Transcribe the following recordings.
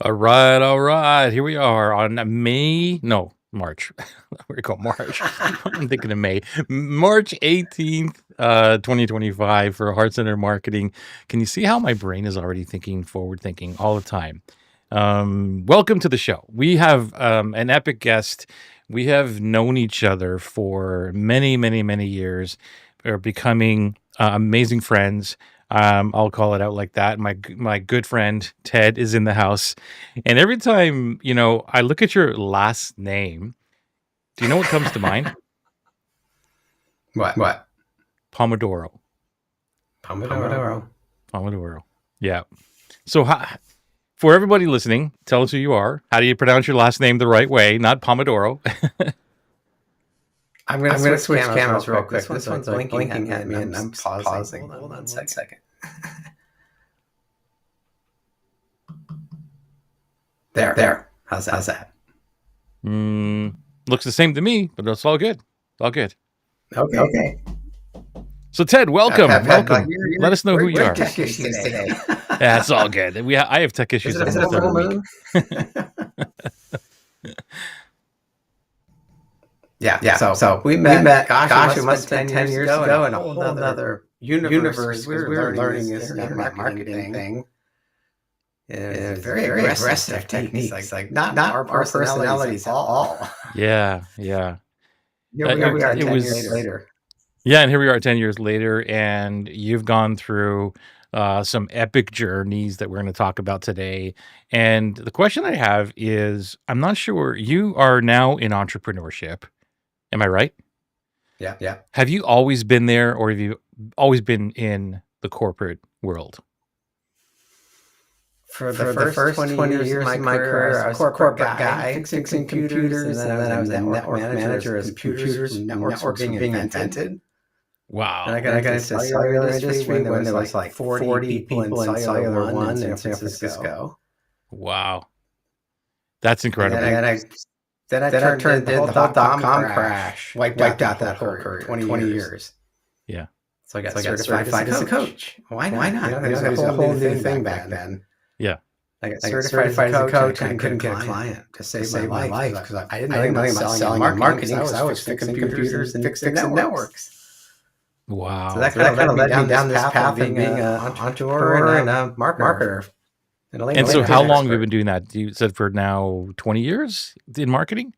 All right, all right. Here we are on March. We call March. I'm thinking of May. March 18th, 2025 for Heart Center Marketing. Can you see how my brain is already thinking forward thinking all the time? Welcome to the show. We have an epic guest. We have known each other for many, many, many years. We're becoming amazing friends. I'll call it out like that. My good friend Ted is in the house, and every time I look at your last name, do you know what comes to mind? What? Pomodoro. Pomodoro. Yeah. So for everybody listening, tell us who you are. How do you pronounce your last name the right way? Not Pomodoro. I'm gonna switch cameras real quick. This one's blinking at me, and I'm pausing. Hold on one second. There. How's that? Looks the same to me, but it's all good. All good. Okay. So Ted, welcome. Welcome. Let us know who you are. Tech issues today. That's all good. I have tech issues. Is it a full moon? Yeah. So we met. Gosh, it must have been 10 years ago in a whole other universe. We were learning this internet marketing thing. It's very aggressive techniques, like not our personalities at all. Yeah. Here we are 10 years later. Yeah, and here we are 10 years later, and you've gone through some epic journeys that we're going to talk about today. And the question I have is, I'm not sure, you are now in entrepreneurship. Am I right? Yeah. Have you always been there, or have you always been in the corporate world? For the first 20 years of my career, I was a corporate guy fixing computers, and then I was a network manager as computers networks were being invented. Wow. And I got into the cellular industry when there was like 40 people in Cellular One in San Francisco. Wow. That's incredible. Then I turned the whole dot-com crash, wiped out that whole career, 20 years. Yeah. So I got certified as a coach. Why not? It was a whole new thing back then. Yeah. I got certified as a coach. I couldn't get a client to save my life because I didn't know anything about selling and marketing because I was fixing computers and fixing networks. Wow. So that kind of led me down this path of being an entrepreneur and a marketer. And so how long have you been doing that? You said for now 20 years in marketing?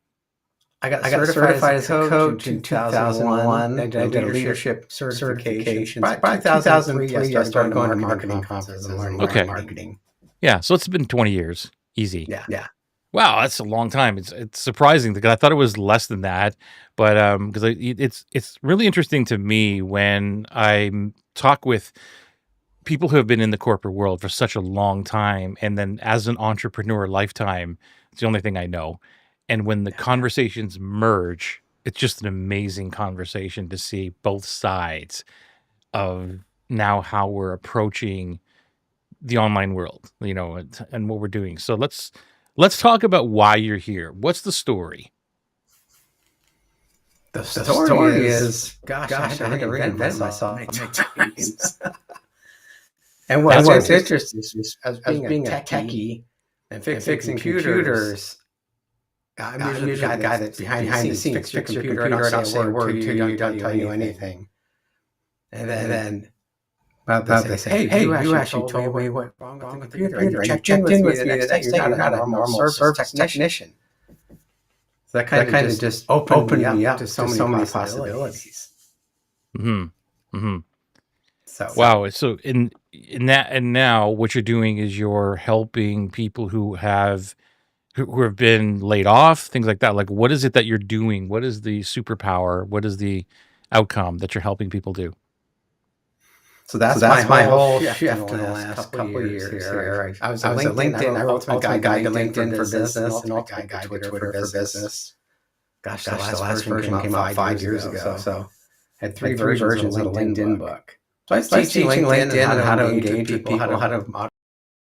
I got certified as a coach in 2001. I did a leadership certification. By 2003, I started going to marketing conferences and learning marketing. Yeah, so it's been 20 years. Easy. Yeah. Wow, that's a long time. It's surprising because I thought it was less than that, but because it's really interesting to me when I talk with people who have been in the corporate world for such a long time, and then as an entrepreneur lifetime, it's the only thing I know. And when the conversations merge, it's just an amazing conversation to see both sides of now how we're approaching the online world, and what we're doing. So let's talk about why you're here. What's the story? The story is, gosh, I had to reinvent myself many times. And what's interesting is, as being a techie and fixing computers, I'm usually the guy that's behind the scenes, fix your computer, I don't say a word to you, don't tell you anything. And then they say, hey, you actually told me what wrong with the computer. You checked in with me the next day. You're not a normal service technician. So that kind of just opened me up to so many possibilities. So wow. So in that, and now what you're doing is you're helping people who have been laid off, things like that. Like, what is it that you're doing? What is the superpower? What is the outcome that you're helping people do? So that's my whole shift in the last couple of years here. I was at LinkedIn. I wrote Ultimate Guide to LinkedIn for Business and Ultimate Guide to Twitter for Business. Gosh, the last version came out 5 years ago. So I had three versions of the LinkedIn book. So I was teaching LinkedIn and how to engage with people, how to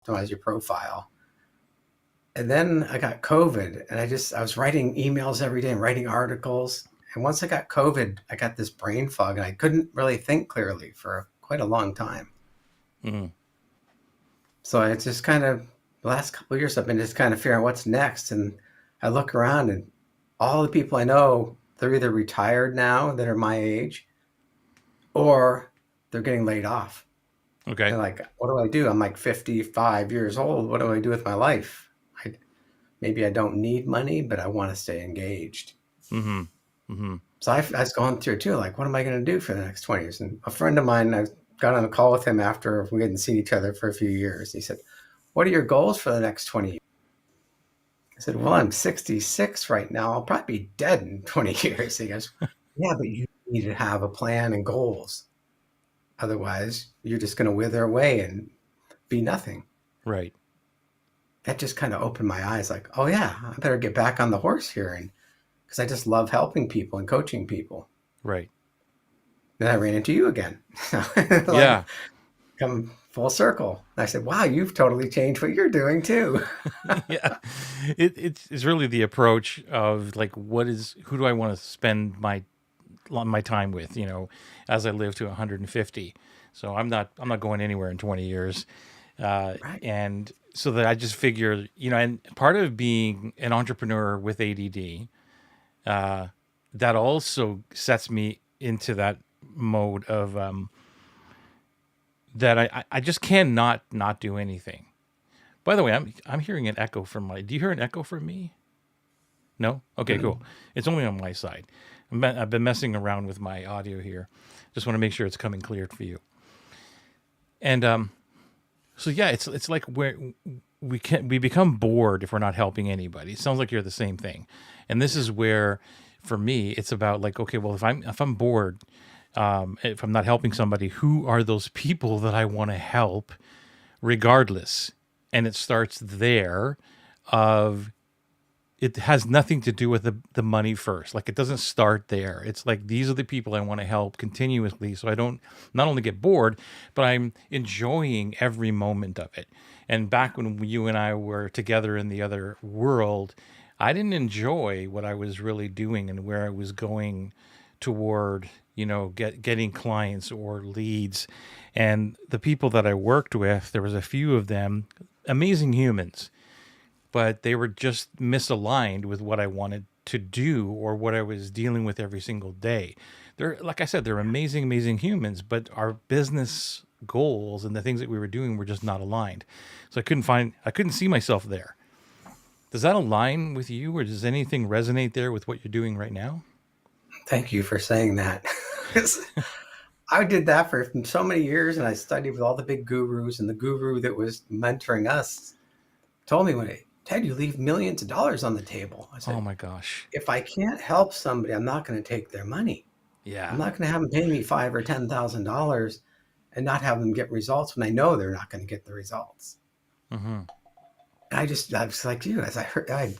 optimize your profile. And then I got COVID, and I was writing emails every day and writing articles. And once I got COVID, I got this brain fog, and I couldn't really think clearly for quite a long time. Mm-hmm. So I just kind of the last couple of years, I've been just kind of figuring out what's next. And I look around and all the people I know, they're either retired now that are my age, or they're getting laid off. Okay. And like, what do I do? I'm like 55 years old. What do I do with my life? Maybe I don't need money, but I want to stay engaged. Mm-hmm. Mm-hmm. So I was going through too, like, what am I going to do for the next 20 years? And a friend of mine, I got on a call with him after we hadn't seen each other for a few years. He said, what are your goals for the next 20 years? I said, well, I'm 66 right now. I'll probably be dead in 20 years. He goes, yeah, but you need to have a plan and goals. Otherwise, you're just going to wither away and be nothing. Right. That just kind of opened my eyes like, oh yeah, I better get back on the horse here. And because I just love helping people and coaching people. Right. Then I ran into you again. Like, Yeah. Come full circle. I said, wow, you've totally changed what you're doing too. Yeah. It's really the approach of like, who do I want to spend my time with, as I live to 150. So I'm not going anywhere in 20 years. Right. And so that I just figure, and part of being an entrepreneur with ADD, that also sets me into that mode of, that I just cannot not do anything. By the way, I'm hearing an echo do you hear an echo from me? No? Okay, cool. It's only on my side. I've been messing around with my audio here. Just want to make sure it's coming clear for you. And so yeah, it's like we become bored if we're not helping anybody. It sounds like you're the same thing. And this is where, for me, it's about like, okay, well, if I'm bored, if I'm not helping somebody, who are those people that I want to help, regardless? And it starts there. It has nothing to do with the money first. Like, it doesn't start there. It's like, these are the people I want to help continuously, so I don't not only get bored, but I'm enjoying every moment of it. And back when you and I were together in the other world, I didn't enjoy what I was really doing and where I was going toward, getting clients or leads. And the people that I worked with, there was a few of them, amazing humans, but they were just misaligned with what I wanted to do or what I was dealing with every single day. They're, like I said, they're amazing, amazing humans, but our business goals and the things that we were doing were just not aligned. So I couldn't see myself there. Does that align with you, or does anything resonate there with what you're doing right now? Thank you for saying that. I did that for so many years, and I studied with all the big gurus, and the guru that was mentoring us told me one day, Ted, you leave millions of dollars on the table. I said, Oh my gosh. if I can't help somebody, I'm not going to take their money. Yeah. I'm not going to have them pay me $5,000 or $10,000 and not have them get results when I know they're not going to get the results. Mm-hmm. I was like you, as I heard, I had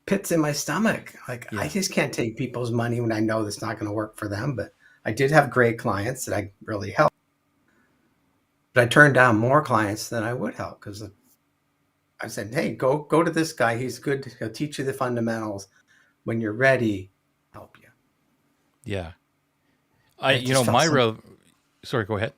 pits in my stomach. Like, I just can't take people's money when I know that's not going to work for them. But I did have great clients that I really helped. But I turned down more clients than I would help because I said, hey, go to this guy. He's good. He'll teach you the fundamentals. When you're ready, help you. Yeah. Sorry, go ahead.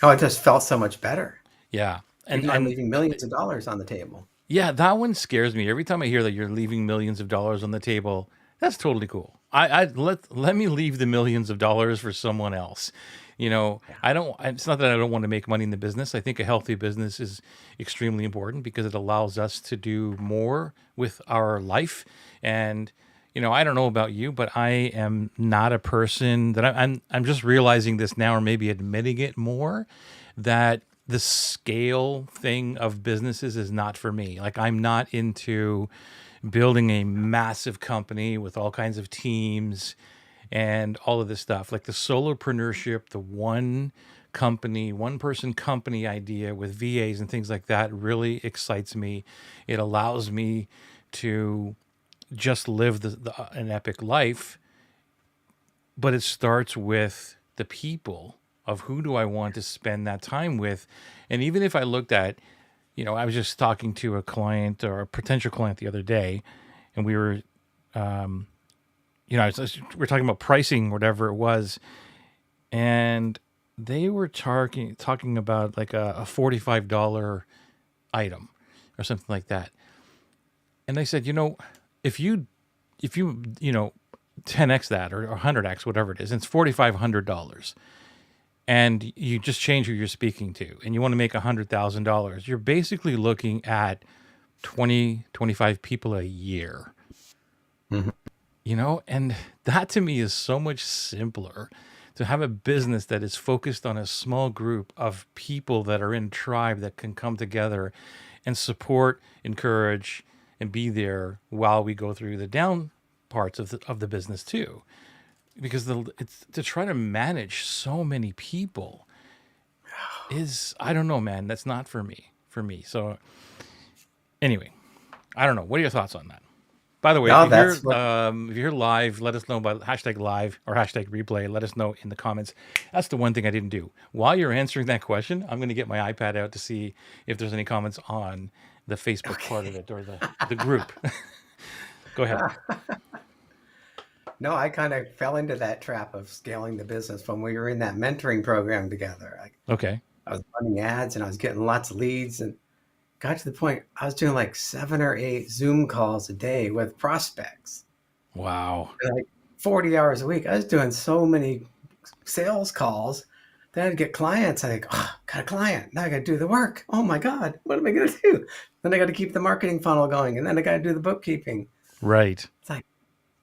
Oh, I just felt so much better. Yeah. And I'm leaving millions of dollars on the table. Yeah, that one scares me. Every time I hear that you're leaving millions of dollars on the table, that's totally cool. I let me leave the millions of dollars for someone else. I don't. It's not that I don't want to make money in the business. I think a healthy business is extremely important because it allows us to do more with our life. And I don't know about you, but I am not a person that I'm just realizing this now, or maybe admitting it more, that the scale thing of businesses is not for me. Like, I'm not into building a massive company with all kinds of teams and all of this stuff. Like the solopreneurship, the one person company idea with VAs and things like that really excites me. It allows me to just live an epic life, but it starts with the people of who do I want to spend that time with. And even if I looked at, I was just talking to a client or a potential client the other day, and we were, we're talking about pricing, whatever it was, and they were talking about like a $45 item. or something like that. And I said, if you 10x that or 100x, whatever it is, and it's $4,500, and you just change who you're speaking to, and you want to make $100,000, you're basically looking at 25 people a year. Mhm. And that to me is so much simpler, to have a business that is focused on a small group of people that are in tribe that can come together and support, encourage, and be there while we go through the down parts of the business too. Because it's to try to manage so many people is, I don't know, man, that's not for me. So anyway, I don't know. What are your thoughts on that? By the way, No, that's what. if you're live, let us know by hashtag live or hashtag replay. Let us know in the comments. That's the one thing I didn't do. While you're answering that question, I'm going to get my iPad out to see if there's any comments on the Facebook part of Okay. it or the group. Go ahead. No, I kind of fell into that trap of scaling the business when we were in that mentoring program together. Okay. I was running ads and I was getting lots of leads, and got to the point I was doing like 7 or 8 Zoom calls a day with prospects. Wow. And like 40 hours a week. I was doing so many sales calls. Then I'd get clients. I think, oh, got a client. Now I got to do the work. Oh my God, what am I going to do? Then I got to keep the marketing funnel going, and then I got to do the bookkeeping. Right. It's like,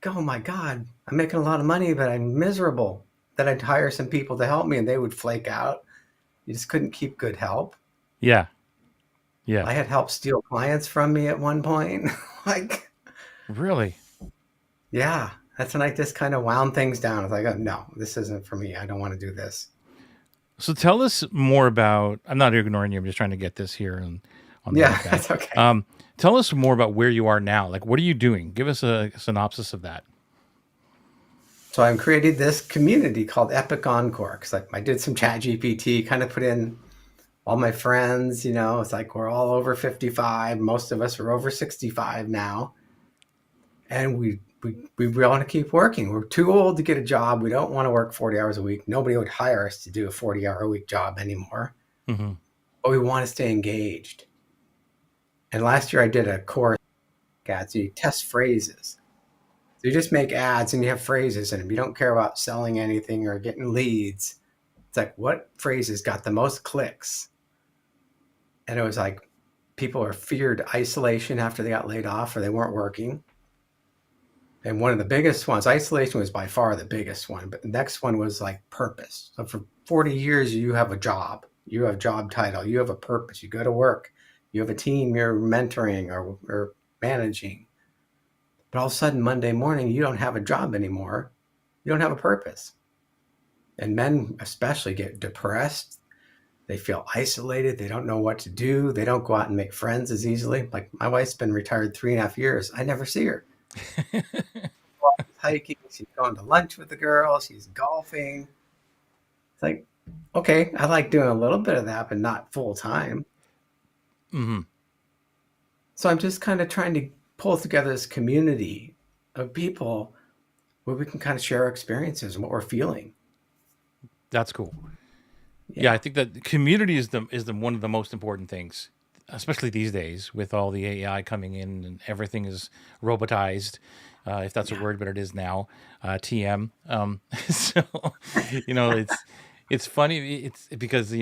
oh my God, I'm making a lot of money, but I'm miserable. Then I'd hire some people to help me, and they would flake out. You just couldn't keep good help. Yeah. Yeah. I had help steal clients from me at one point. Like, Really? yeah, that's when I just kind of wound things down. I was like, oh, no, this isn't for me. I don't want to do this. So tell us more about. I'm not ignoring you. I'm just trying to get this here on the Yeah, iPad. that's okay. Tell us more about where you are now. Like, what are you doing? Give us a synopsis of that. So I created this community called Epic Encore because I did some chat GPT, kind of put in all my friends, it's like we're all over 55. Most of us are over 65 now. And we want to keep working. We're too old to get a job. We don't want to work 40 hours a week. Nobody would hire us to do a 40-hour-a-week job anymore. Mm-hmm. But we want to stay engaged. And last year I did a course ads. So you test phrases. So you just make ads and you have phrases in them. You don't care about selling anything or getting leads. It's like, what phrases got the most clicks? And it was like, people are feared isolation after they got laid off or they weren't working. And one of the biggest ones, isolation was by far the biggest one, but the next one was like purpose. So for 40 years, you have a job, you have a job title, you have a purpose, you go to work, you have a team you're mentoring or managing. But all of a sudden, Monday morning, you don't have a job anymore. You don't have a purpose. And men especially get depressed. They feel isolated. They don't know what to do. They don't go out and make friends as easily. Like my wife's been retired 3.5 years. I never see her. She's hiking. She's going to lunch with the girls. She's golfing. It's like, okay, I like doing a little bit of that, but not full time. Mm-hmm. So I'm just kind of trying to pull together this community of people where we can kind of share our experiences and what we're feeling. That's cool. Yeah, I think that community is the one of the most important things, especially these days with all the AI coming in and everything is robotized, if that's a word, but it is now. TM. So it's funny. It's because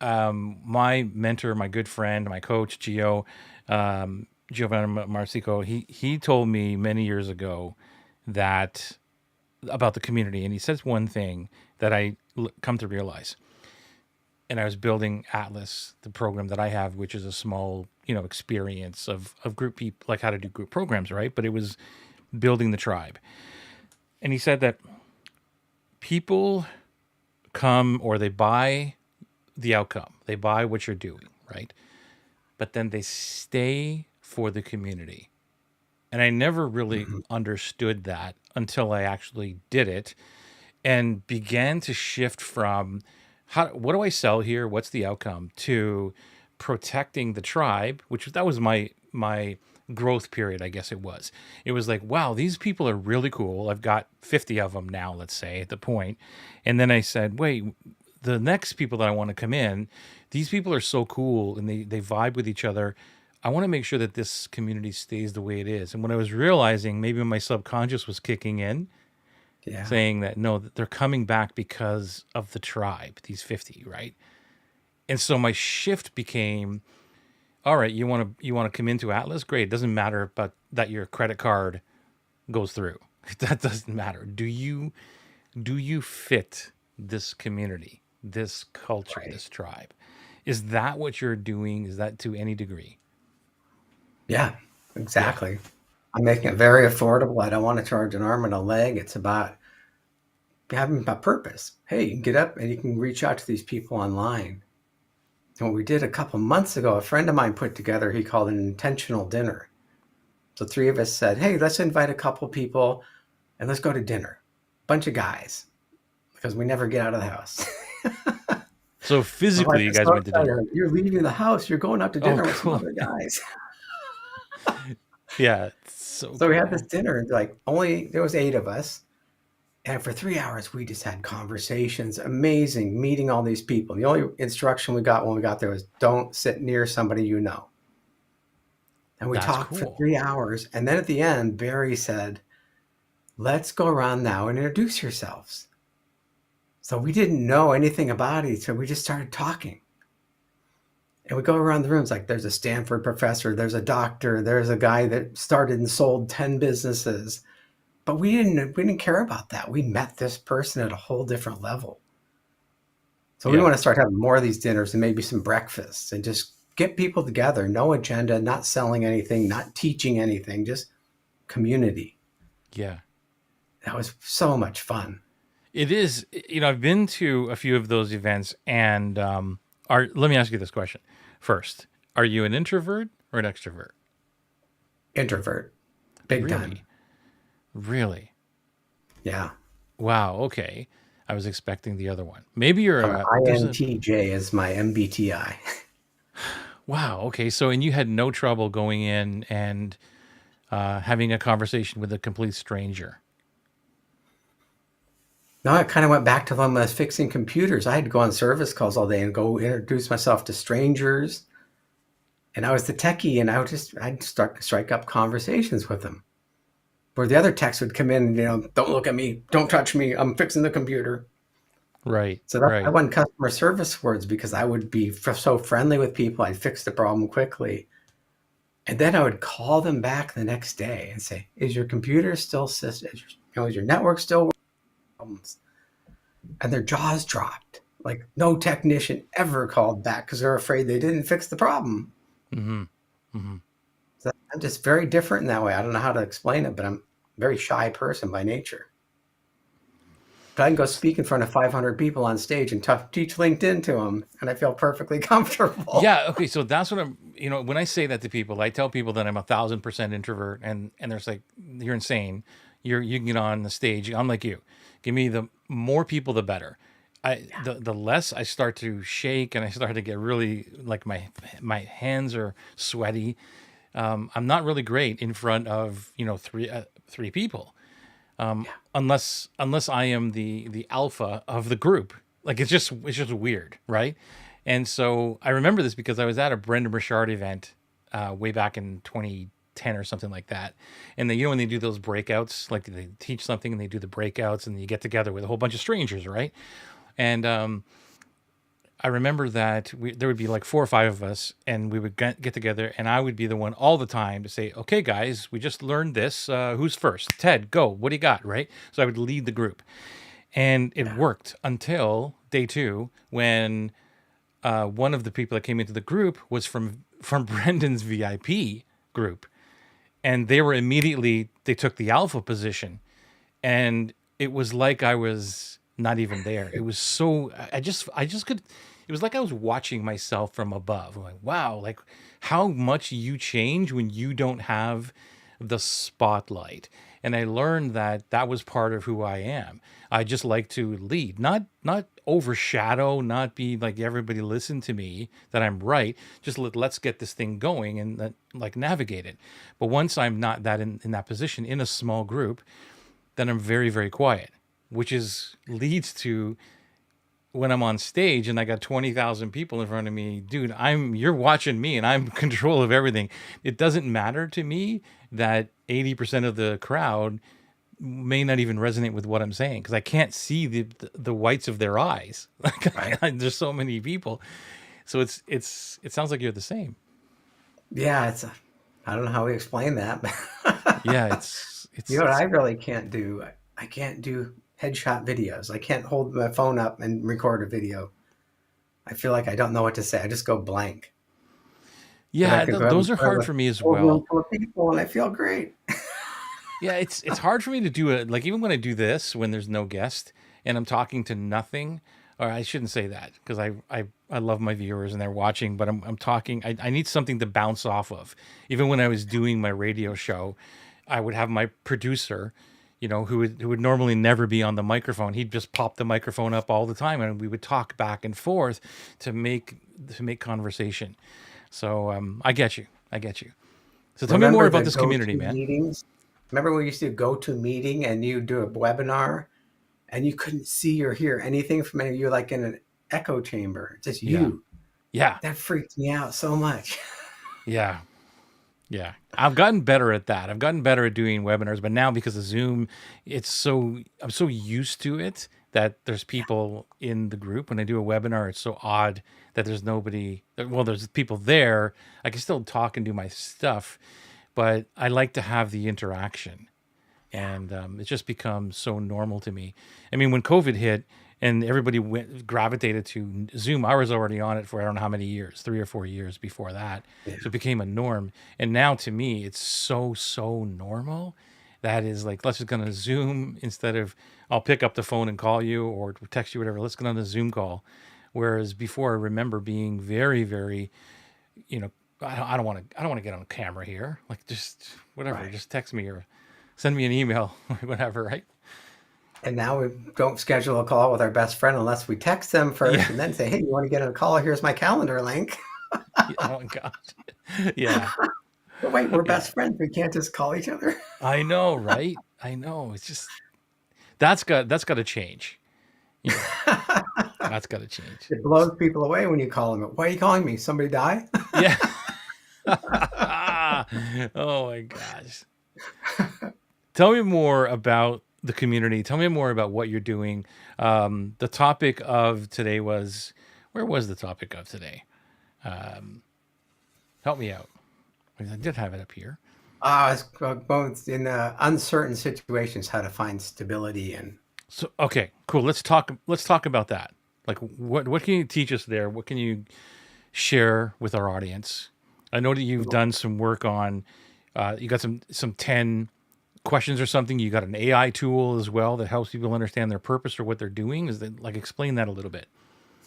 my mentor, my good friend, my coach Giovanni Marsico, he told me many years ago that about the community, and he says one thing that I come to realize. And I was building Atlas, the program that I have, which is a small, experience of group people, like how to do group programs, right? But it was building the tribe. And he said that people come or they buy the outcome, they buy what you're doing, right? But then they stay for the community. And I never really understood that until I actually did it and began to shift from what do I sell here? What's the outcome? To protecting the tribe, which that was my growth period, I guess it was. It was like, wow, these people are really cool. I've got 50 of them now, let's say, at the point. And then I said, wait, the next people that I want to come in, these people are so cool and they vibe with each other. I want to make sure that this community stays the way it is. And when I was realizing maybe my subconscious was kicking in, Yeah. saying that no, that they're coming back because of the tribe, these 50, right? And so my shift became, all right, you want to come into Atlas? Great. It doesn't matter but that your credit card goes through. That doesn't matter. Do you fit this community, this culture, Right. this tribe? Is that what you're doing? Is that to any degree? Yeah, Yeah. exactly. I'm making it very affordable. I don't want to charge an arm and a leg. It's about having a purpose. Hey, you can get up and you can reach out to these people online. And what we did a couple months ago, a friend of mine put together, he called an intentional dinner. So three of us said, hey, let's invite a couple people and let's go to dinner. Bunch of guys, because we never get out of the house. So My wife physically, you is guys so went to dinner. excited. You're leaving the house. You're going out to Oh, dinner with some cool. other guys. Yeah, it's so So we had this cool. dinner, and there was 8 of us. And for 3 hours, we just had conversations. Amazing, meeting all these people. The only instruction we got when we got there was don't sit near somebody you know. And we That's talked for cool. 3 hours. And then at the end, Barry said, let's go around now and introduce yourselves. So we didn't know anything about each other. We just started talking. And we go around the rooms like there's a Stanford professor, there's a doctor, there's a guy that started and sold 10 businesses. But we didn't care about that. We met this person at a whole different level. So we Yeah. want to start having more of these dinners and maybe some breakfasts and just get people together. No agenda, not selling anything, not teaching anything, just community. Yeah. That was so much fun. It is. I've been to a few of those events, and let me ask you this question first: are you an introvert or an extrovert? Introvert, big time. Really, really. Yeah. Wow. Okay, I was expecting the other one. Maybe you're I'm a. There's a. INTJ as my MBTI. Wow. Okay. So, and you had no trouble going in and having a conversation with a complete stranger. No, I kind of went back to when I was fixing computers. I had to go on service calls all day and go introduce myself to strangers. And I was the techie, and I'd start strike up conversations with them. Where the other techs would come in, don't look at me, don't touch me, I'm fixing the computer. Right. So I Right. won customer service words because I would be so friendly with people. I'd fix the problem quickly. And then I would call them back the next day and say, is your computer still, is your network still problems? And their jaws dropped. Like no technician ever called back because they're afraid they didn't fix the problem. Mm-hmm. Mm-hmm. So I'm just very different in that way. I don't know how to explain it, but I'm a very shy person by nature. But I can go speak in front of 500 people on stage and teach LinkedIn to them, and I feel perfectly comfortable. Yeah. Okay. So that's what I'm. When I say that to people, I tell people that I'm 1,000% introvert, and there's like, you're insane. You can get on the stage. I'm like you. Give me the more people, the better. The less I start to shake and I start to get really like my hands are sweaty. I'm not really great in front of three people, Yeah. unless I am the alpha of the group. Like it's just weird, right? And so I remember this because I was at a Brendan Burchard event way back in 2010 or something like that. And then when they do those breakouts, like they teach something and they do the breakouts and you get together with a whole bunch of strangers, right? And I remember that there would be like 4 or 5 of us, and we would get together, and I would be the one all the time to say, "Okay, guys, we just learned this. Who's first? Ted, go. What do you got?" Right? So I would lead the group, and it Yeah. worked until day 2 when one of the people that came into the group was from Brendan's VIP group, and they took the alpha position, and it was like I was not even there. It was so I just could. It was like I was watching myself from above. I'm like, wow, like how much you change when you don't have the spotlight. And I learned that that was part of who I am. I just like to lead, not overshadow, not be like everybody listen to me that I'm right. Just let's get this thing going and like navigate it. But once I'm not that in that position in a small group, then I'm very, very quiet, which is leads to when I'm on stage and I got 20,000 people in front of me, dude, you're watching me and I'm in control of everything. It doesn't matter to me that 80% of the crowd may not even resonate with what I'm saying because I can't see the whites of their eyes. Right. Like, there's so many people. So it sounds like you're the same. Yeah, I don't know how we explain that. Yeah, You know what I really can't do? I can't do headshot videos. I can't hold my phone up and record a video. I feel like I don't know what to say. I just go blank. But I yeah, can go up in those are front hard of a for me as whole room well. full of people and I feel great. Yeah, it's hard for me to do it. Like even when I do this, when there's no guest and I'm talking to nothing, or I shouldn't say that because I love my viewers and they're watching, but I'm talking. I need something to bounce off of. Even when I was doing my radio show, I would have my producer, who would normally never be on the microphone. He'd just pop the microphone up all the time, and we would talk back and forth to make conversation. So I get you. I get you. So tell me more Remember about the this community, go-to man. meetings? Remember when we used to go to meeting and you do a webinar and you couldn't see or hear anything from any of you, like in an echo chamber, just Yeah. you. Yeah. That freaked me out so much. Yeah. Yeah. I've gotten better at that. I've gotten better at doing webinars, but now because of Zoom, I'm so used to it that there's people in the group. When I do a webinar, it's so odd that there's nobody. Well, there's people there. I can still talk and do my stuff, but I like to have the interaction. And it just becomes so normal to me. I mean, when COVID hit and everybody gravitated to Zoom, I was already on it for I don't know how many years, 3 or 4 years before that. Yeah. So it became a norm. And now to me, it's so normal. That is like, let's just go on a Zoom instead of I'll pick up the phone and call you or text you, whatever. Let's get on a Zoom call. Whereas before, I remember being very, very, you know, I don't want to get on camera here. Like just whatever, Right. just text me or send me an email or whatever, right? And now we don't schedule a call with our best friend unless we text them first Yeah. and then say, hey, you want to get on a call? Here's my calendar link. Oh my gosh. Yeah. But wait, we're Yeah. best friends. We can't just call each other. I know, right? I know. It's just that's got to change. You know, that's got to change. It blows people away when you call them. Why are you calling me? Somebody die? Yeah. Oh my gosh. Tell me more about the community. Tell me more about what you're doing. The topic of today was, where was the topic of today? Help me out. I did have it up here. It's both in uncertain situations, how to find stability and So okay, cool. Let's talk about that. Like what can you teach us there? What can you share with our audience? I know that you've done some work on you got some 10 questions or something. You got an AI tool as well that helps people understand their purpose or what they're doing. Is that like explain that a little bit?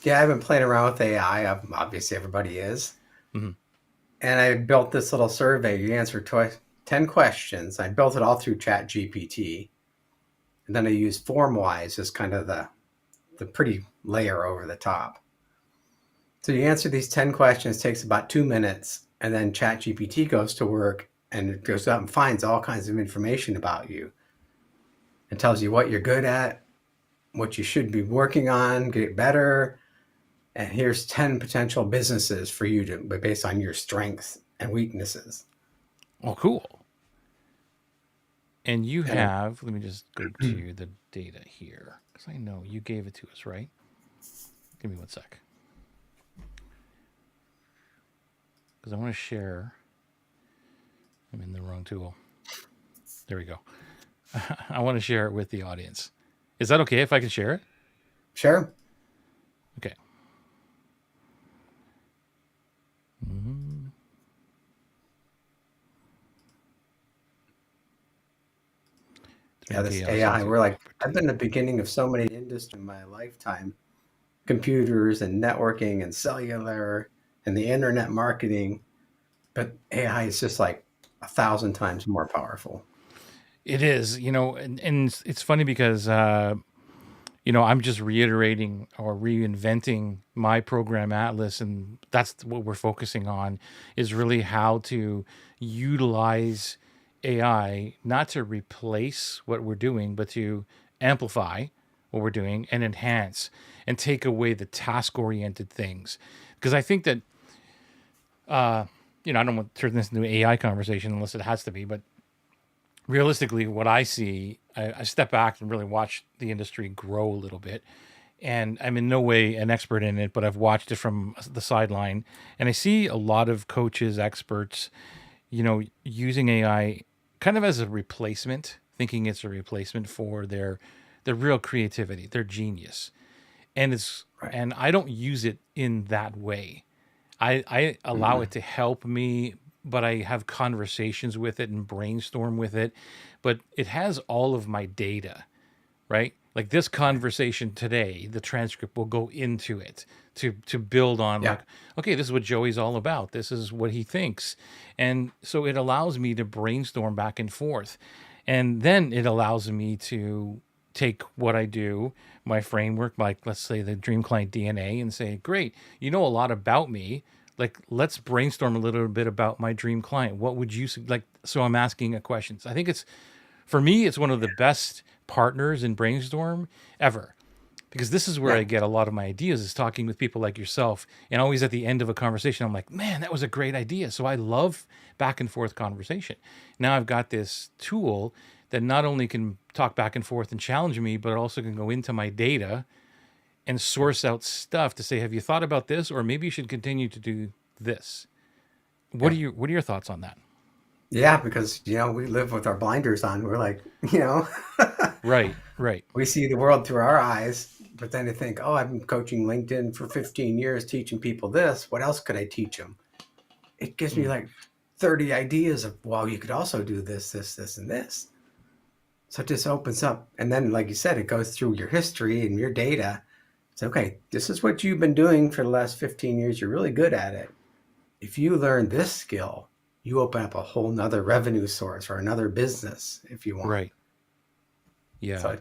yeah, I've been playing around with AI. Obviously, everybody is. Mhm. And I built this little survey. You answer 10 questions. I built it all through Chat GPT. And then I used FormWise as kind of the pretty layer over the top. So you answer these 10 questions, takes about 2 minutes, and then Chat GPT goes to work and it goes out and finds all kinds of information about you. It tells you what you're good at, what you should be working on, get better. And here's 10 potential businesses for you to, based on your strengths and weaknesses. Oh, cool. And you And have, let me just go to the data here because I know you gave it to us, right? Give me one sec. Because I want to share. I'm in the wrong tool. There we go. I want to share it with the audience. Is that okay if I can share it? sure. Okay. Mm-hmm. Yeah, this AI, I've been the beginning of so many industries in my lifetime. Computers and networking and cellular and the internet marketing. But AI is just like 1,000 times more powerful. It is, and it's funny because I'm just reiterating or reinventing my program Atlas, and that's what we're focusing on is really how to utilize AI not to replace what we're doing, but to amplify what we're doing and enhance and take away the task oriented things. Because I think that, I don't want to turn this into an AI conversation unless it has to be, but realistically, what I see, I step back and really watch the industry grow a little bit. And I'm in no way an expert in it, but I've watched it from the sideline. And I see a lot of coaches, experts, using AI kind of as a replacement, thinking it's a replacement for their real creativity, their genius. And Right. and I don't use it in that way. I allow it to help me, but I have conversations with it and brainstorm with it. But it has all of my data, right? Like this Right. conversation today, the transcript will go into it to build on, Yeah. like, okay, this is what Joey's all about. This is what he thinks. And so it allows me to brainstorm back and forth. And then it allows me to take what I do, my framework, like let's say the Dream Client DNA, and say, great, you know a lot about me. Like, let's brainstorm a little bit about my dream client. What would you like? So I'm asking a questions. I think it's, for me, it's one of the best partners in brainstorm ever, because this is where I Yeah. get a lot of my ideas, is talking with people like yourself. And always at the end of a conversation, I'm like, man, that was a great idea. So I love back and forth conversation. Now I've got this tool that not only can talk back and forth and challenge me, but it also can go into my data and Yeah. source out stuff to say, have you thought about this? Or maybe you should continue to do this. Yeah. What are your thoughts on that? Yeah, because we live with our blinders on. We're like, Right, right. we see the world through our eyes, but then to think, oh, I've been coaching LinkedIn for 15 years, teaching people this. What else could I teach them? It gives me Mm, like 30 ideas of, well, you could also do this, this, this, and this. So it just opens up. And then, like you said, it goes through your history and your data. It's okay, this is what you've been doing for the last 15 years. You're really good at it. If you learn this skill, you open up a whole nother revenue source or another business if you want. right. So Yeah.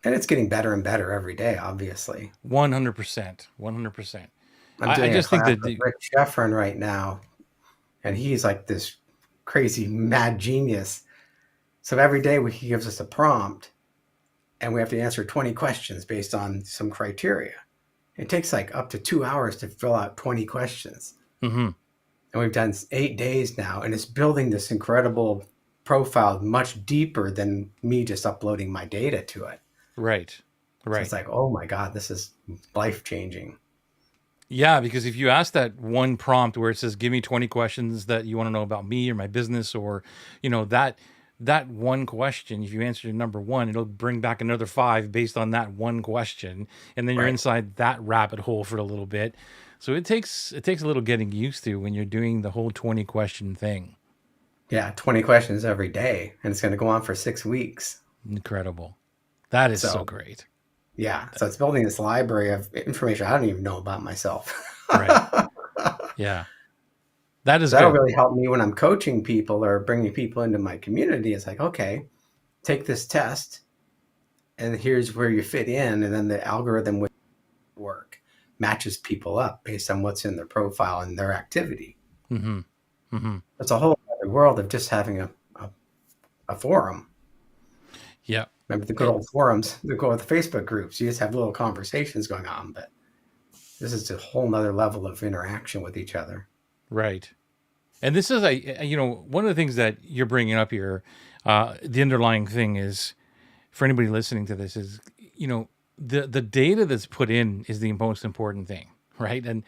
and it's getting better and better every day, obviously. 100%. 100%. I'm I doing a just think class that with Rick Sheffrin right now, and he's like this crazy mad genius. So every day he gives us a prompt, and we have to answer 20 questions based on some criteria. It takes like up to 2 hours to fill out 20 questions. mhm, And we've done 8 days now, and it's building this incredible profile much deeper than me just uploading my data to it. right. So it's Right. like, oh my God, this is life changing. Yeah, because if you ask that one prompt where it says, "Give me 20 questions that you want to know about me or my business," or that one question, if you answer number one, it'll bring back another five based on that one question, and then you're Right. inside that rabbit hole for a little bit. So it takes a little getting used to when you're doing the whole 20 question thing. Yeah, 20 questions every day, and it's going to go on for 6 weeks. Incredible. That is so So, great. yeah, so it's building this library of information I don't even know about myself. Right. Yeah. That is That'll good. really help me when I'm coaching people or bringing people into my community. It's like, okay, take this test, and here's where you fit in, and then the algorithm will work, matches people up based on what's in their profile and their activity. Mhm. Mhm. It's a whole other world of just having a forum. Yeah. Remember the good It, old forums, the good old Facebook groups. You just have little conversations going on, but this is a whole nother level of interaction with each other. right. And this is one of the things that you're bringing up here. The underlying thing is, for anybody listening to this, is the data that's put in is the most important thing, right? And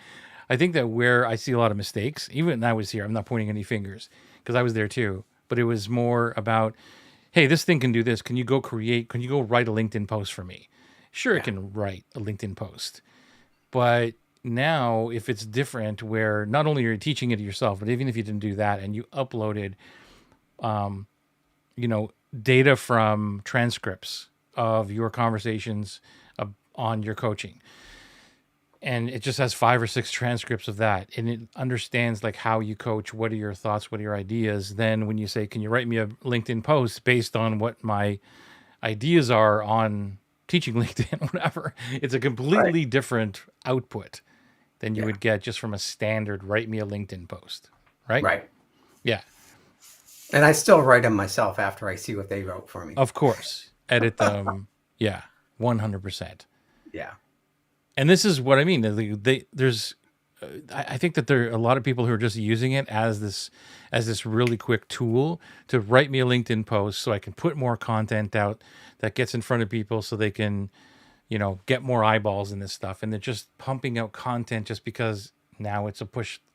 I think that where I see a lot of mistakes, even when I was here, I'm not pointing any fingers because I was there too, but it was more about, hey, this thing can do this. Can you go create? Can you go write a LinkedIn post for me? Sure, it Yeah. can write a LinkedIn post, but now, if it's different, where not only are you teaching it yourself, but even if you didn't do that and you uploaded, um, you know, data from transcripts of your conversations on your coaching, and it just has 5 or 6 transcripts of that, and it understands like how you coach, what are your thoughts, what are your ideas. Then when you say, can you write me a LinkedIn post based on what my ideas are on teaching LinkedIn, whatever, it's a Right. completely different output than you Yeah. would get just from a standard write me a LinkedIn post, right? Right. Yeah, And I still write them myself after I see what they wrote for me. of course. Edit them. Yeah. 100%. Yeah. And this is what I mean. There's, I think that there are a lot of people who are just using it as this really quick tool to write me a LinkedIn post so I can put more content out that gets in front of people so they can, get more eyeballs in this stuff. And they're just pumping out content just because now it's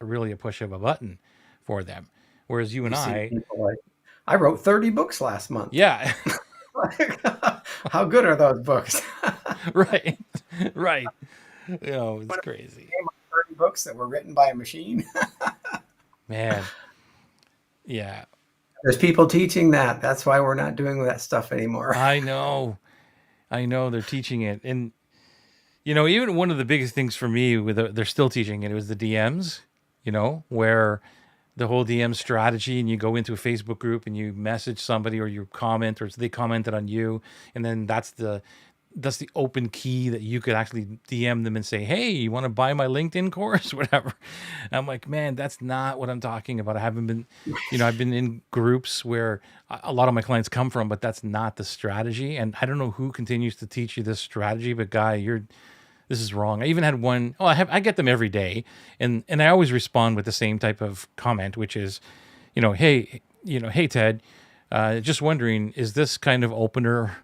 really a push of a button for them. Whereas you and see I, people like, I wrote 30 books last month. yeah, How good are those books? right, right. It's crazy, 30 books that were written by a machine. man. Yeah, There's people teaching that. That's why we're not doing that stuff anymore. I know. I know they're teaching it. And, even one of the biggest things for me they're still teaching it, was the DMs, where the whole DM strategy, and you go into a Facebook group and you message somebody or you comment or they commented on you. And then that's the open key that you could actually DM them and say, hey, you want to buy my LinkedIn course, whatever. And I'm like, man, that's not what I'm talking about. I haven't been, I've been in groups where a lot of my clients come from, but that's not the strategy. And I don't know who continues to teach you this strategy, but guy, this is wrong. I even had one, I get them every day. And I always respond with the same type of comment, which is, hey, Ted, just wondering, is this kind of opener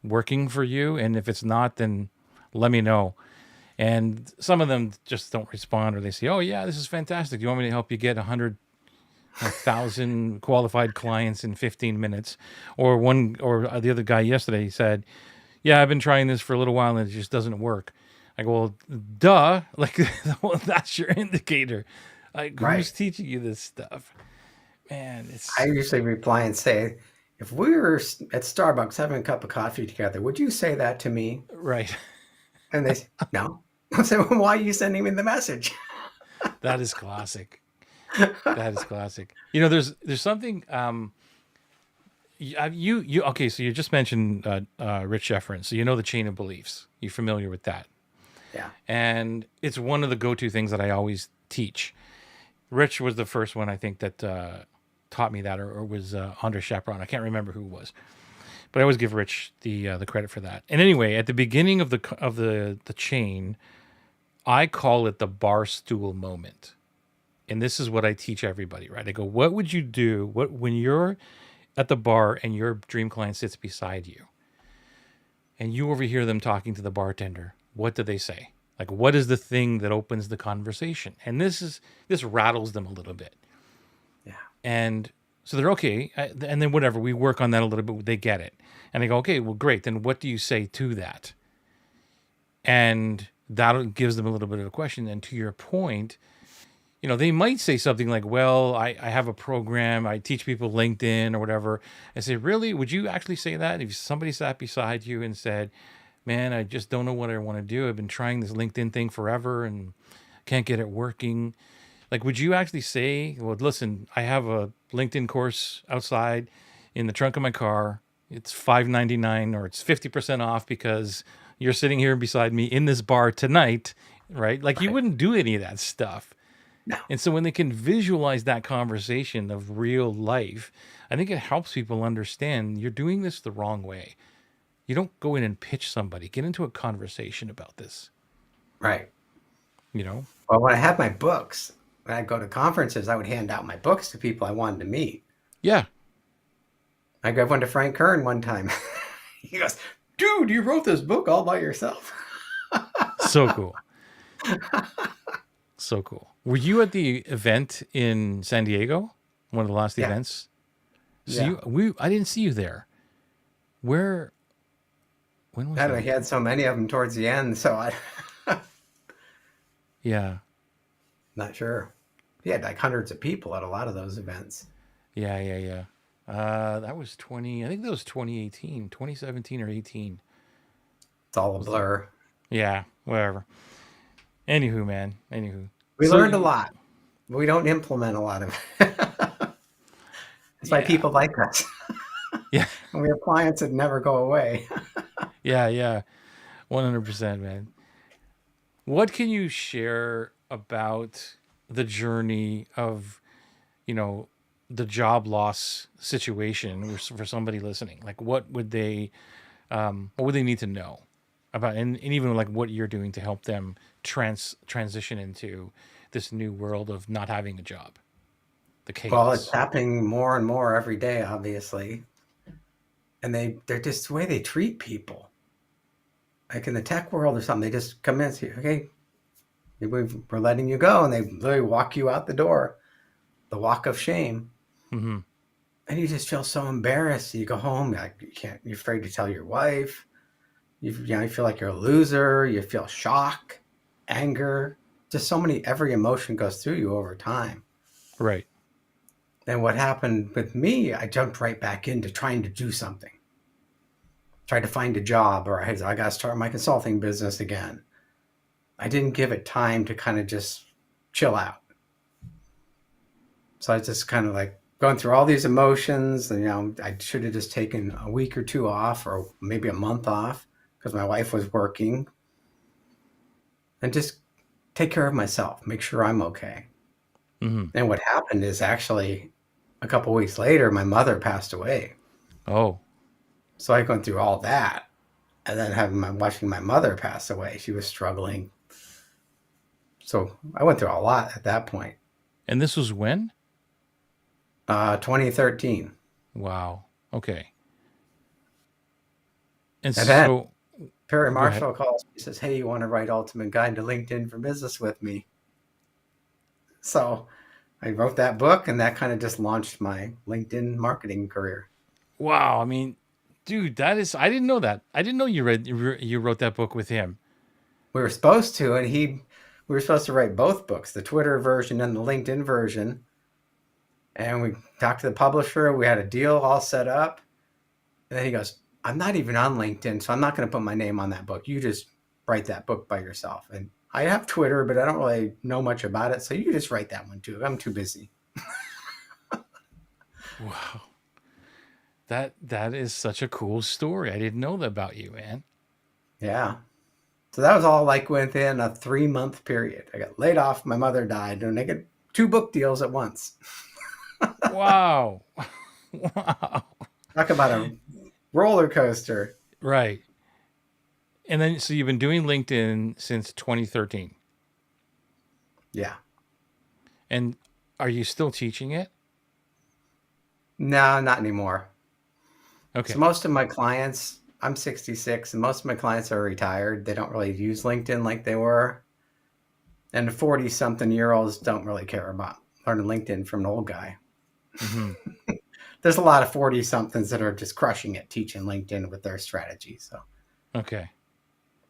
working for you? And if it's not, then let me know. And some of them just don't respond, or they say, oh yeah, this is fantastic. Do you want me to help you get 1,000 qualified clients in 15 minutes? Or the other guy yesterday said, yeah, I've been trying this for a little while and it just doesn't work. I go, well, duh. Like, well, that's your indicator. Like, who's teaching you this stuff? Man, I usually reply and say, if we were at Starbucks having a cup of coffee together, would you say that to me? Right. And they say, no. I say, well, why are you sending me the message? That is classic. That is classic. There's something. Okay? So you just mentioned Rich Sheffrin. So the chain of beliefs. You're familiar with that? Yeah. And it's one of the go-to things that I always teach. Rich was the first one, I think, that taught me that, or was Andre Chaperon. I can't remember who it was, but I always give Rich the credit for that. And anyway, at the beginning of the chain, I call it the Bar Stool Moment. And this is what I teach everybody, right? I go, what would you do when you're at the bar and your dream client sits beside you and you overhear them talking to the bartender? What do they say? Like, what is the thing that opens the conversation? And this rattles them a little bit. Yeah. And so they're okay. And then whatever, we work on that a little bit. They get it. And I go, okay, well, great. Then what do you say to that? And that gives them a little bit of a question. And to your point, they might say something like, well, I have a program. I teach people LinkedIn or whatever. I say, really? Would you actually say that? If somebody sat beside you and said, man, I just don't know what I want to do. I've been trying this LinkedIn thing forever and can't get it working. Like, would you actually say, well, listen, I have a LinkedIn course outside in the trunk of my car. It's $5.99 or it's 50% off because you're sitting here beside me in this bar tonight, right? Like, you wouldn't do any of that stuff. No. And so when they can visualize that conversation of real life, I think it helps people understand you're doing this the wrong way. You don't go in and pitch somebody. Get into a conversation about this. Right. Well, when I had my books, when I'd go to conferences, I would hand out my books to people I wanted to meet. Yeah. I gave one to Frank Kern one time. He goes, dude, you wrote this book all by yourself. So cool. So cool. Were you at the event in San Diego? One of the last events? So I didn't see you there. When was that? He had so many of them towards the end, so I Yeah. Not sure. He had like hundreds of people at a lot of those events. Yeah. That was I think that was 2018, 2017 or 18. It's all a blur. Yeah, whatever. Anywho, man. We learned a lot. We don't implement a lot of it. That's why people like us. Yeah. And we have clients that never go away. Yeah. 100%, man. What can you share about the journey of, the job loss situation for somebody listening? Like, what would they need to know? about and even like what you're doing to help them transition into this new world of not having a job, the Well, it's chaos. happening more and more every day, obviously. And they're just the way they treat people. Like in the tech world or something, they just come in and say, okay, we're letting you go. And they literally walk you out the door, the walk of shame. Mm-hmm. And you just feel so embarrassed. You go home, like you're afraid to tell your wife. You feel like you're a loser. You feel shock, anger, just so many, every emotion goes through you over time. Right. And what happened with me, I jumped right back into trying to do something, tried to find a job, or I got to start my consulting business again. I didn't give it time to kind of just chill out. So I was just kind of like going through all these emotions. And, I should have just taken a week or two off, or maybe a month off, because my wife was working, and just take care of myself, make sure I'm okay. Mm-hmm. And what happened is actually a couple weeks later, my mother passed away. Oh. So I went through all that, and then watching my mother pass away. She was struggling. So I went through a lot at that point. And this was when? 2013. Wow. Okay. And And then so Perry go ahead. Marshall calls me and says, hey, you want to write Ultimate Guide to LinkedIn for Business with me? So I wrote that book, and that kind of just launched my LinkedIn marketing career. Wow. I mean, dude, that is I didn't know that. I didn't know you wrote that book with him. We were supposed to, and we were supposed to write both books, the Twitter version and the LinkedIn version. And we talked to the publisher. We had a deal all set up. And then he goes, I'm not even on LinkedIn, so I'm not going to put my name on that book. You just write that book by yourself. And I have Twitter, but I don't really know much about it. So you just write that one too. I'm too busy. Wow. That is such a cool story. I didn't know that about you, man. Yeah. So that was all like within a 3-month period. I got laid off. My mother died, and I get 2 book deals at once. Wow. Wow. Talk about a roller coaster. Right. And then so you've been doing LinkedIn since 2013. Yeah. And are you still teaching it? No, not anymore. So Okay. most of my clients, I'm 66, and most of my clients are retired. They don't really use LinkedIn like they were. And the 40-something-year-olds don't really care about learning LinkedIn from an old guy. Mm-hmm. There's a lot of 40-somethings that are just crushing it teaching LinkedIn with their strategy. So Okay.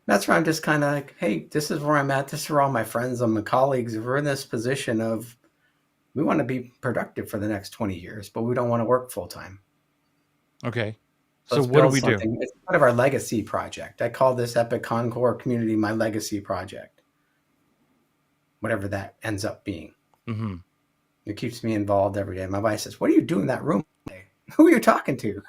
that's where I'm just kind of like, hey, this is where I'm at. This is where all my friends and my colleagues, we're in this position of we want to be productive for the next 20 years, but we don't want to work full time. Okay. So So let's what do build we do? something. It's kind of our legacy project. I call this Epic Concord community my legacy project, whatever that ends up being. Mm-hmm. It keeps me involved every day. My wife says, what are you doing in that room today? Who are you talking to?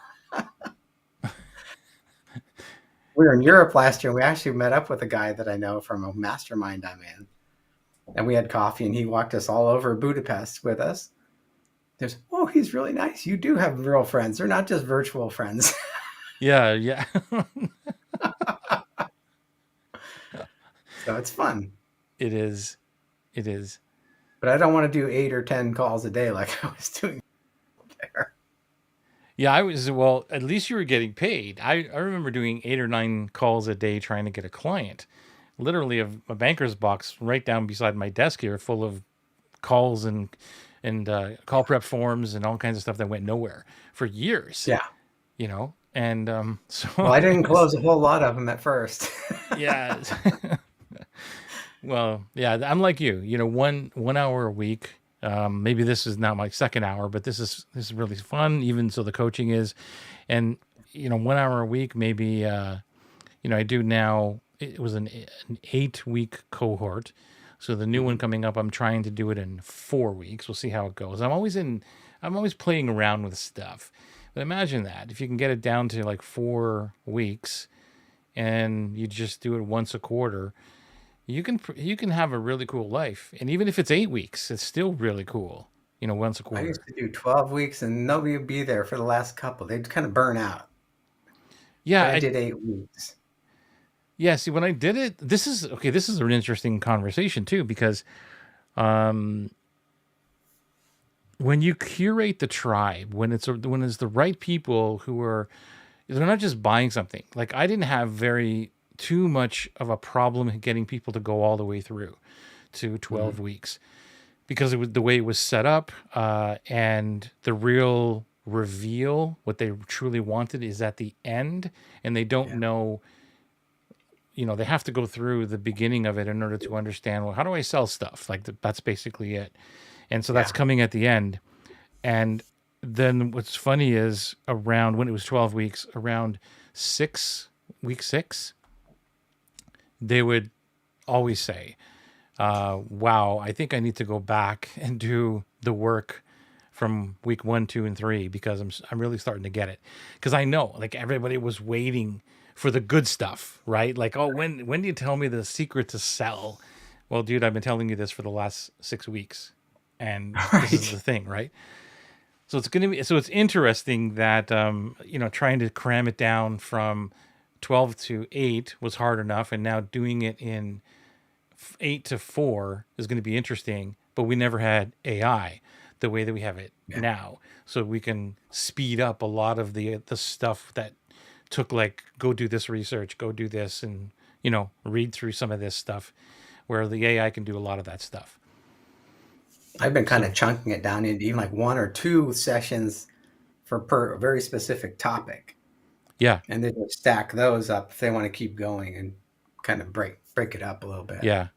We were in Europe last year. And we actually met up with a guy that I know from a mastermind I'm in. And we had coffee, and he walked us all over Budapest with us. There's, oh, he's really nice. You do have real friends. They're not just virtual friends. Yeah, yeah. So it's fun. It is. It is. But I don't want to do 8 or 10 calls a day like I was doing there. Yeah, I was well, at least you were getting paid. I remember doing 8 or 9 calls a day trying to get a client. Literally a banker's box right down beside my desk here full of calls and call prep forms and all kinds of stuff that went nowhere for years, Yeah. And so Well, I didn't it's- close a whole lot of them at first. yeah. Well, yeah, I'm like you. 1 hour a week. Maybe this is not my second hour, but this is really fun. Even so, the coaching is, and 1 hour a week. Maybe I do now. It was an 8 week cohort, so the new one Mhm. coming up. I'm trying to do it in 4 weeks. We'll see how it goes. I'm always playing around with stuff. But imagine that if you can get it down to like 4 weeks, and you just do it once a quarter you can have a really cool life. And even if it's 8 weeks, it's still really cool. Once a I used quarter. to do 12 weeks, and nobody would be there for the last couple. They'd kind of burn out. Yeah, But I did 8 weeks. Yeah, see, when I did it, this is okay. This is an interesting conversation too, because when you curate the tribe, when it's the right people who are, they're not just buying something. Like I didn't have very too much of a problem getting people to go all the way through to 12 Mm-hmm. weeks because it was the way it was set up, and the real reveal, what they truly wanted, is at the end, and they don't Yeah. know. They have to go through the beginning of it in order to understand, well, how do I sell stuff? Like that's basically it. And so that's Yeah. coming at the end. And then what's funny is around when it was 12 weeks, around week six, they would always say, wow, I think I need to go back and do the work from week 1, 2, and 3 because I'm really starting to get it. Because I know, like everybody was waiting for the good stuff, right? Like, oh, when do you tell me the secret to sell? Well, dude, I've been telling you this for the last 6 weeks, and All this is the right. thing, right? So it's interesting that trying to cram it down from 12 to 8 was hard enough, and now doing it in 8 to 4 is going to be interesting, but we never had AI the way that we have it Yeah. now. So we can speed up a lot of the stuff that took, like, go do this research, go do this, and read through some of this stuff, where the AI can do a lot of that stuff. I've been kind So of chunking it down into even like 1 or 2 sessions per very specific topic, yeah, and then just stack those up if they want to keep going and kind of break it up a little bit. yeah.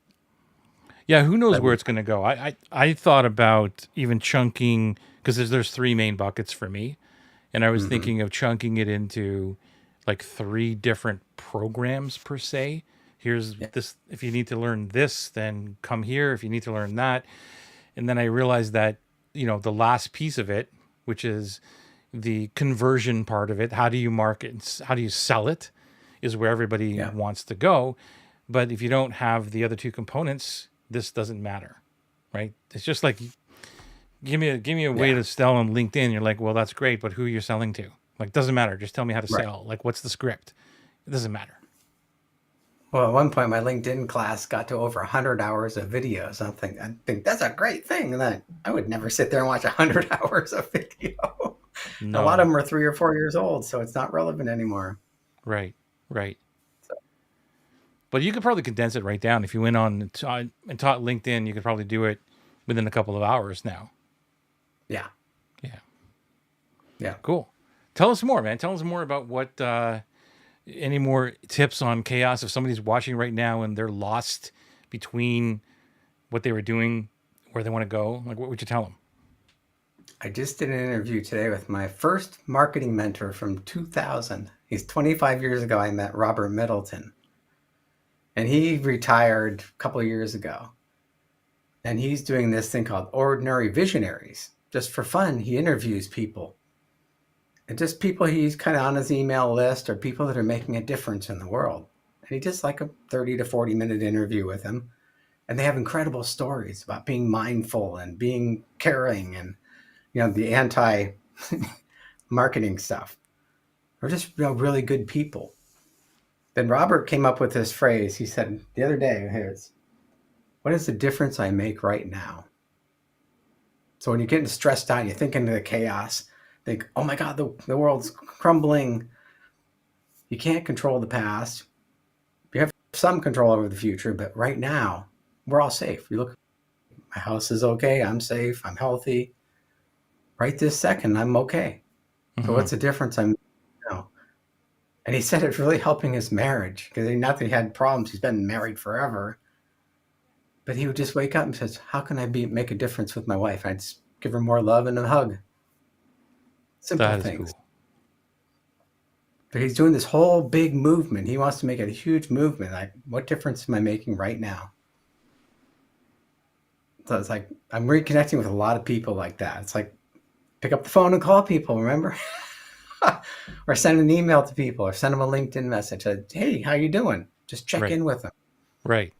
Yeah, who knows But where it's going to go? I thought about even chunking, because there's 3 main buckets for me, and I was mm-hmm. thinking of chunking it into like 3 different programs per se. Here's Yeah. this. If you need to learn this, then come here. If you need to learn that, and then I realized that the last piece of it, which is the conversion part of it, how do you market? How do you sell it? Is where everybody Yeah. wants to go. But if you don't have the other 2 components, this doesn't matter, right? It's just like, give me a way Yeah. to sell on LinkedIn. You're like, well, that's great, but who you're selling to? Like, doesn't matter. Just tell me how to Right. sell. Like, what's the script? It doesn't matter. Well, at one point, my LinkedIn class got to over 100 hours of video. Something I think that's a great thing. And then I would never sit there and watch 100 hours of video. And a lot of No, them are 3 or 4 years old, so it's not relevant anymore. right, right. So, But you could probably condense it right down. If you went on and taught LinkedIn, you could probably do it within a couple of hours now. yeah, Yeah, yeah. cool. Tell us more, man. Tell us more about what. Any more tips on chaos if somebody's watching right now and they're lost between what they were doing, where they want to go? Like, what would you tell them? I just did an interview today with my first marketing mentor from 2000. He's 25 years ago. I met Robert Middleton, and he retired a couple of years ago. And he's doing this thing called Ordinary Visionaries. Just for fun, he interviews people. And just people he's kind of on his email list or people that are making a difference in the world. And he does like a 30 to 40-minute interview with them. And they have incredible stories about being mindful and being caring and, the anti marketing stuff. They're just really good people. Then Robert came up with this phrase. He said the other day, what is the difference I make right now? So when you're getting stressed out, you think into the chaos, think, oh my God, the world's crumbling. You can't control the past. You have some control over the future, but right now, we're all safe. You look, my house is okay. I'm safe. I'm healthy. Right this second, I'm okay. So Mm-hmm. what's the difference I'm now? And he said it's really helping his marriage because not that he had problems. He's been married forever. But he would just wake up and says, how can I make a difference with my wife? I'd just give her more love and a hug. Simple That is things. cool. But he's doing this whole big movement. He wants to make it a huge movement. Like, what difference am I making right now? So it's like I'm reconnecting with a lot of people like that. It's like pick up the phone and call people, remember? Or send an email to people or send them a LinkedIn message. Hey, how you doing? Just check Right, in with them. right,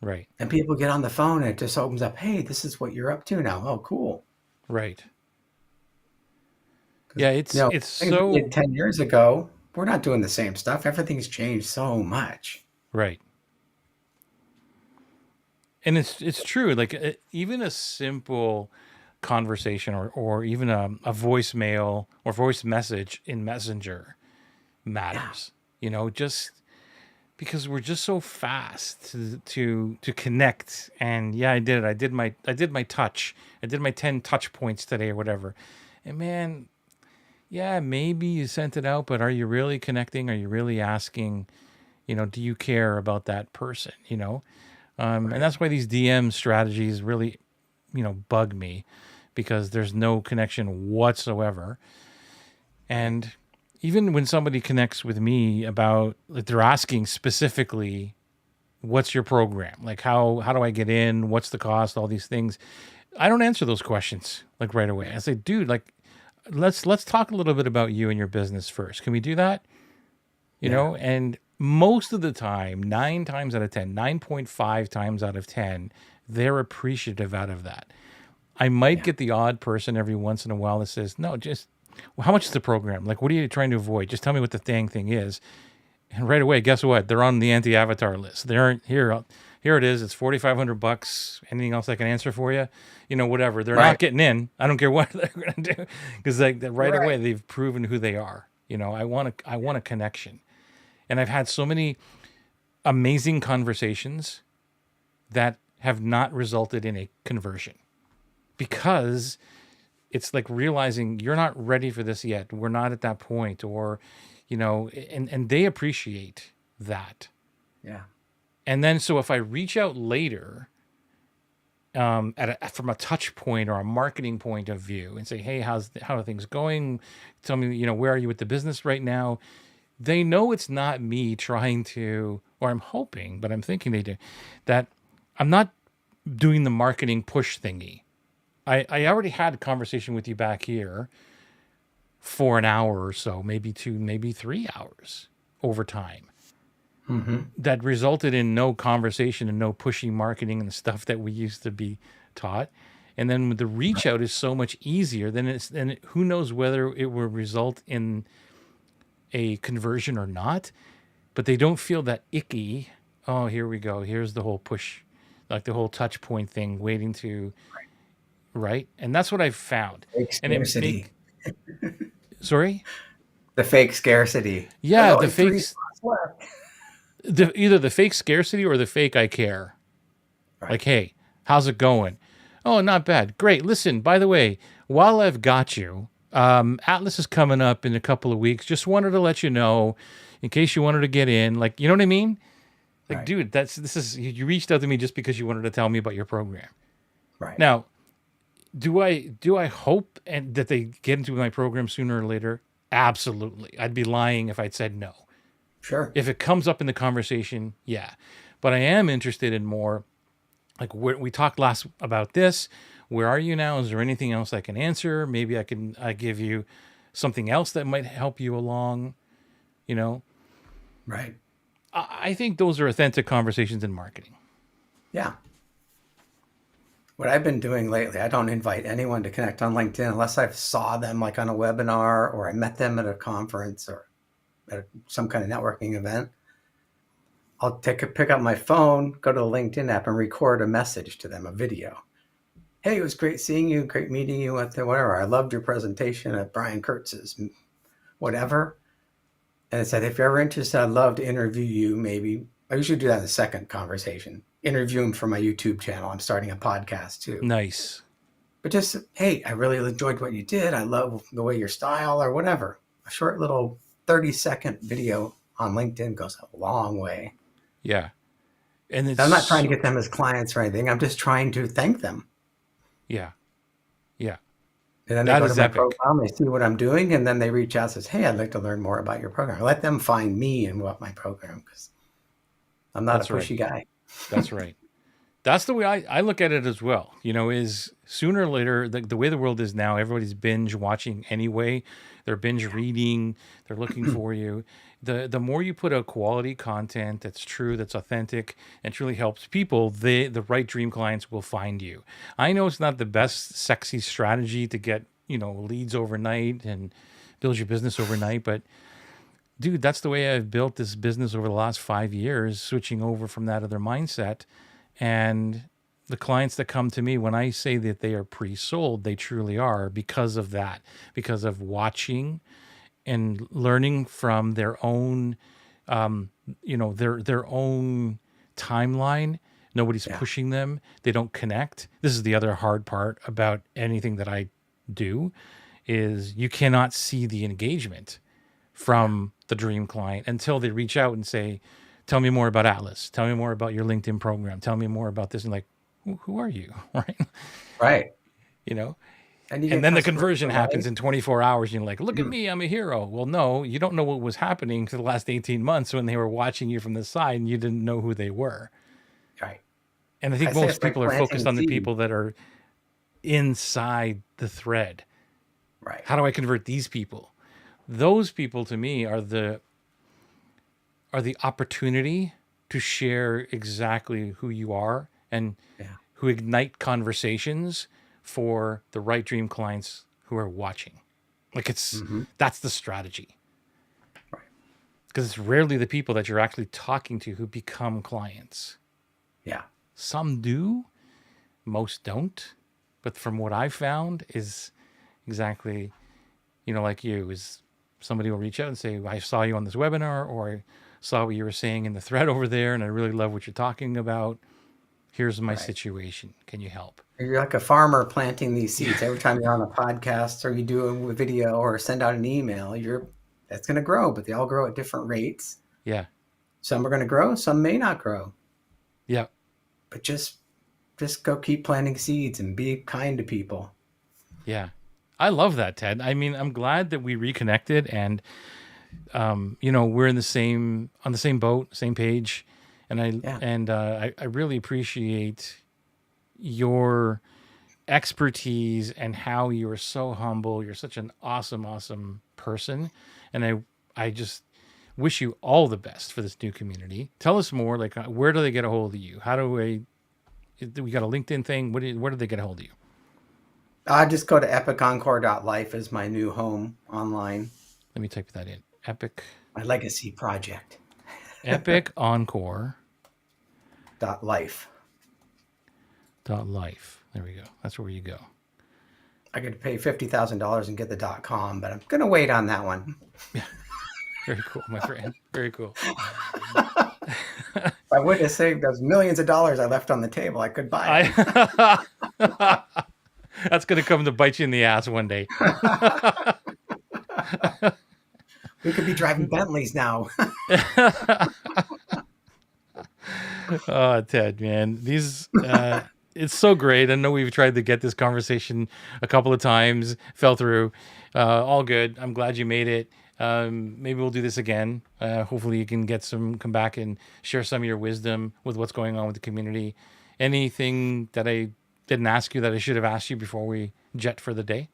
right, And people get on the phone and it just opens up, hey, this is what you're up to now. Oh, cool. right. Because, Yeah, it's things we did so 10 years ago, we're not doing the same stuff. Everything's changed so much. Right. And it's true. Like even a simple conversation or even a voicemail or voice message in Messenger Yeah. matters. Just because we're just so fast to connect. And yeah, I did it. I did my touch. I did my 10 touch points today or whatever. And man, yeah, maybe you sent it out, but are you really connecting? Are you really asking, do you care about that person? And Right. that's why these DM strategies really, bug me because there's no connection whatsoever. Right. And even when somebody connects with me about, like, they're asking specifically, what's your program? Like, how do I get in? What's the cost? All these things. I don't answer those questions like right away. I say, dude, like, let's talk a little bit about you and your business first. Can we do that? Yeah. And most of the time, 9 times out of 10, 9.5 times out of 10, they're appreciative out of that. I might Yeah. get the odd person every once in a while that says, no, just, well, how much is the program? Like, what are you trying to avoid? Just tell me what the dang thing is. And right away, guess what? They're on the anti-avatar list. They aren't here. Here it is. It's $4,500. Anything else I can answer for you? Whatever. They're not Right. getting in. I don't care what they're going to do because like right away Right. they've proven who they are. I want a connection, and I've had so many amazing conversations that have not resulted in a conversion because it's like realizing you're not ready for this yet. We're not at that point, or and they appreciate that. Yeah. And then so if I reach out later, from a touch point or a marketing point of view, and say, hey, how are things going? Tell me, where are you with the business right now? They know it's not me trying to, or I'm hoping, but I'm thinking they do, that I'm not doing the marketing push thingy. I already had a conversation with you back here for an hour or so, maybe 2, maybe 3 hours over time, Mm-hmm. that resulted in no conversation and no pushy marketing and the stuff that we used to be taught. And then the reach out is so much easier. Then who knows whether it will result in a conversion or not, but they don't feel that icky. Oh, here we go. Here's the whole push, like the whole touch point thing, waiting to, right. And that's what I've found. Fake And it scarcity. sorry. The fake scarcity. There's Yeah. The only three fakes, spots left. either the fake scarcity or the fake I care. Right. Like, hey, how's it going? Oh, not bad. Great. Listen, by the way, while I've got you, Atlas is coming up in a couple of weeks. Just wanted to let you know in case you wanted to get in. Like, you know what I mean? Like, Right. dude, this is, you reached out to me just because you wanted to tell me about your program. Right. Now, do I hope and that they get into my program sooner or later? Absolutely. I'd be lying if I'd said no. Sure. If it comes up in the conversation, yeah. But I am interested in more, like, we talked last about this. Where are you now? Is there anything else I can answer? Maybe I give you something else that might help you along. You know, Right. I think those are authentic conversations in marketing. Yeah. What I've been doing lately, I don't invite anyone to connect on LinkedIn unless I saw them like on a webinar or I met them at a conference or at some kind of networking event. I'll pick up my phone, go to the LinkedIn app and record a message to them, a video. Hey, it was great seeing you, great meeting you at the whatever. I loved your presentation at Brian Kurtz's whatever. And it said, if you're ever interested, I'd love to interview you. Maybe I usually do that in the second conversation. Interview him for my YouTube channel. I'm starting a podcast too. Nice. But just, hey, I really enjoyed what you did. I love the way your style or whatever. A short little 30-second video on LinkedIn goes a long way. Yeah. And it's I'm not trying to get them as clients or anything. I'm just trying to thank them. Yeah. Yeah. And then they That go to is my epic. profile, they see what I'm doing, and then they reach out and says, hey, I'd like to learn more about your program. Let them find me and what my program, because I'm not That's a pushy right. guy. That's right. That's the way I look at it as well. Is sooner or later, the way the world is now, everybody's binge watching anyway. They're binge reading. They're looking for you. The more you put out quality content that's true, that's authentic, and truly helps people, the right dream clients will find you. I know it's not the best sexy strategy to get leads overnight and build your business overnight, but dude, that's the way I've built this business over the last 5 years, switching over from that other mindset. And the clients that come to me, when I say that they are pre-sold, they truly are, because of that, because of watching and learning from their own, their own timeline. Nobody's pushing them. They don't connect. This is the other hard part about anything that I do, is you cannot see the engagement from the dream client until they reach out and say, tell me more about Atlas. Tell me more about your LinkedIn program. Tell me more about this. And like, who are you? Right. Right. You know, And then the conversion happens in 24 hours. You're like, look at me, I'm a hero. Well, no, you don't know what was happening for the last 18 months when they were watching you from the side and you didn't know who they were. Right. And I think most people are focused on the people that are inside the thread. Right. How do I convert these people? Those people to me are the opportunity to share exactly who you are and who ignite conversations for the right dream clients who are watching. Like that's the strategy. Right. Because it's rarely the people that you're actually talking to who become clients. Yeah. Some do, most don't. But from what I've found is exactly, like you, is somebody will reach out and say, I saw you on this webinar, or I saw what you were saying in the thread over there, and I really love what you're talking about. Here's my situation. Can you help? You're like a farmer planting these seeds. Every time you're on a podcast or you do a video or send out an email, that's going to grow, but they all grow at different rates. Yeah. Some are going to grow, some may not grow. Yeah. But just go keep planting seeds and be kind to people. Yeah. I love that, Ted. I mean, I'm glad that we reconnected and, we're on the same boat, same page. And I really appreciate your expertise and how you are so humble. You're such an awesome person. And I just wish you all the best for this new community. Tell us more, like, where do they get a hold of you? How do we got a LinkedIn thing? Where do they get a hold of you? Just go to epicencore.life is my new home online. Let me type that in. My legacy project. Epicencore. .life. .life. There we go. That's where you go. I could pay $50,000 and get the .com, but I'm going to wait on that one. Very cool, my friend. Very cool. If I would have saved those millions of dollars I left on the table, I could buy it. That's going to come to bite you in the ass one day. We could be driving Bentleys now. Oh, Ted, man. It's so great. I know we've tried to get this conversation a couple of times, fell through. All good. I'm glad you made it. Maybe we'll do this again. Hopefully you can come back and share some of your wisdom with what's going on with the community. Anything that I didn't ask you that I should have asked you before we jet for the day?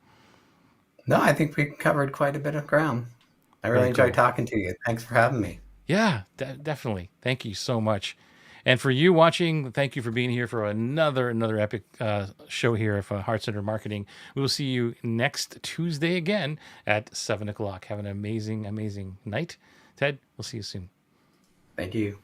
No, I think we covered quite a bit of ground. I really enjoyed talking to you. Thanks for having me. Yeah, definitely. Thank you so much. And for you watching, thank you for being here for another epic show here of Heart Center Marketing. We will see you next Tuesday again at 7 o'clock. Have an amazing night. Ted, we'll see you soon. Thank you.